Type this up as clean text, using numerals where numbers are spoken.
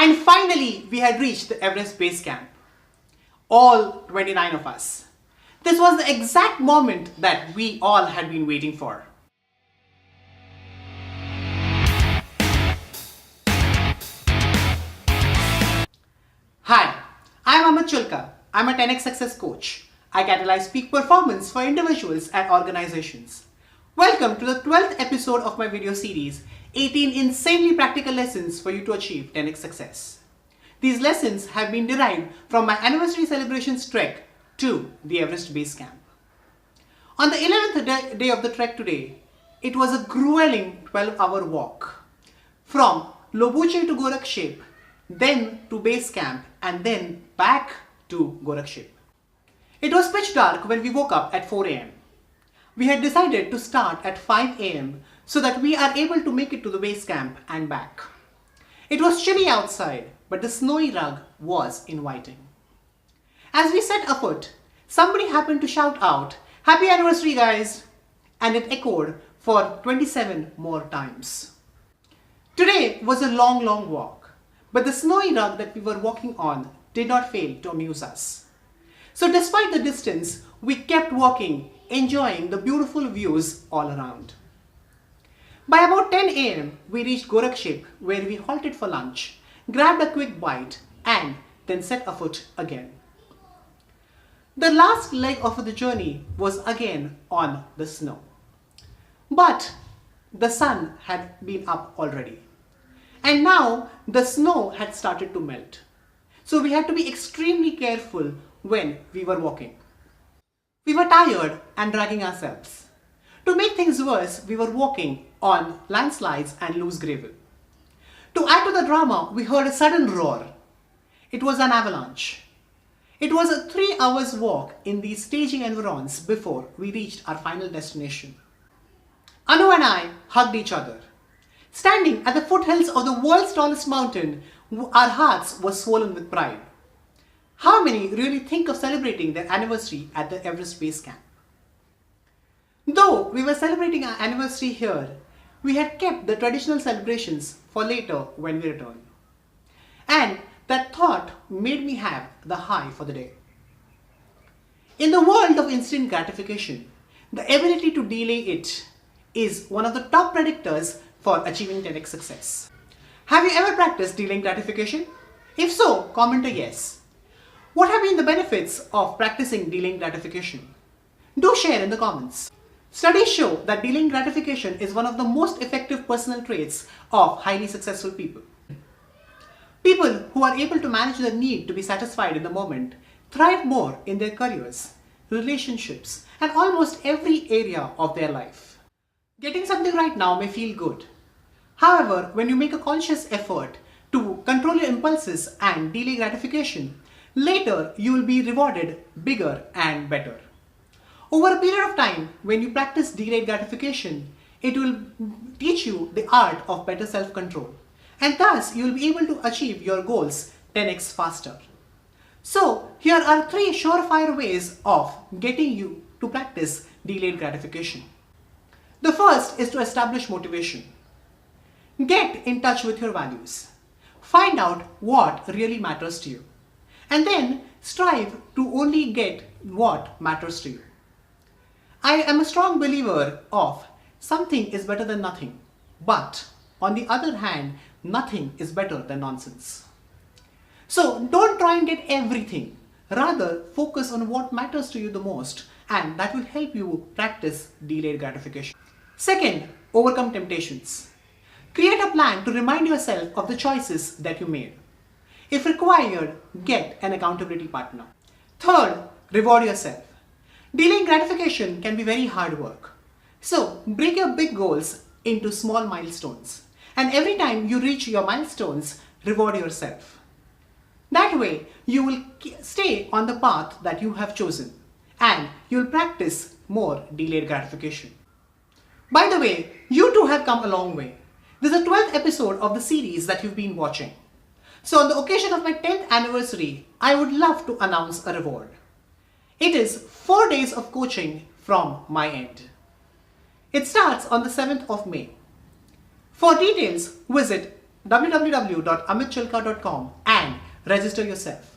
And finally, we had reached the Everest base camp. All 29 of us. This was the exact moment that we all had been waiting for. Hi, I'm Amit Chilka. I'm a 10x success coach. I catalyze peak performance for individuals and organizations. Welcome to the 12th episode of my video series, 18 insanely practical lessons for you to achieve 10x success. These lessons have been derived from my anniversary celebrations trek to the Everest base camp. On the 11th day of the trek today, it was a grueling 12-hour walk from Lobuche to Gorakshep, then to base camp, and then back to Gorakshep. It was pitch dark when we woke up at 4 a.m. We had decided to start at 5 a.m. so that we are able to make it to the base camp and back. It was chilly outside, but the snowy rug was inviting. As we set afoot, somebody happened to shout out, "Happy anniversary, guys!" and it echoed for 27 more times. Today was a long walk, but the snowy rug that we were walking on did not fail to amuse us. So despite the distance, we kept walking, enjoying the beautiful views all around. By about 10 a.m., we reached Gorakshep, where we halted for lunch, grabbed a quick bite, and then set afoot again. The last leg of the journey was again on the snow. But the sun had been up already. And now the snow had started to melt. So we had to be extremely careful when we were walking. We were tired and dragging ourselves. To make things worse, we were walking on landslides and loose gravel. To add to the drama, we heard a sudden roar. It was an avalanche. It was a 3 hours walk in these staging environs before we reached our final destination. Anu and I hugged each other. Standing at the foothills of the world's tallest mountain, our hearts were swollen with pride. How many really think of celebrating their anniversary at the Everest base camp? Though we were celebrating our anniversary here, we had kept the traditional celebrations for later when we return. And that thought made me have the high for the day. In the world of instant gratification, the ability to delay it is one of the top predictors for achieving 10x success. Have you ever practiced delaying gratification? If so, comment a yes. What have been the benefits of practicing delaying gratification? Do share in the comments. Studies show that delaying gratification is one of the most effective personal traits of highly successful people. People who are able to manage the need to be satisfied in the moment thrive more in their careers, relationships, and almost every area of their life. Getting something right now may feel good. However, when you make a conscious effort to control your impulses and delay gratification, later you will be rewarded bigger and better. Over a period of time, when you practice delayed gratification, it will teach you the art of better self-control. And thus, you will be able to achieve your goals 10x faster. So, here are 3 surefire ways of getting you to practice delayed gratification. The first is to establish motivation. Get in touch with your values. Find out what really matters to you. And then strive to only get what matters to you. I am a strong believer of something is better than nothing, but on the other hand, nothing is better than nonsense. So don't try and get everything. Rather, focus on what matters to you the most, and that will help you practice delayed gratification. Second, overcome temptations. Create a plan to remind yourself of the choices that you made. If required, get an accountability partner. Third, reward yourself. Delaying gratification can be very hard work. So break your big goals into small milestones. And every time you reach your milestones, reward yourself. That way, you will stay on the path that you have chosen. And you'll practice more delayed gratification. By the way, you too have come a long way. This is the 12th episode of the series that you've been watching. So on the occasion of my 10th anniversary, I would love to announce a reward. It is 4 days of coaching from my end. It starts on the 7th of May. For details, visit www.amitchilka.com and register yourself.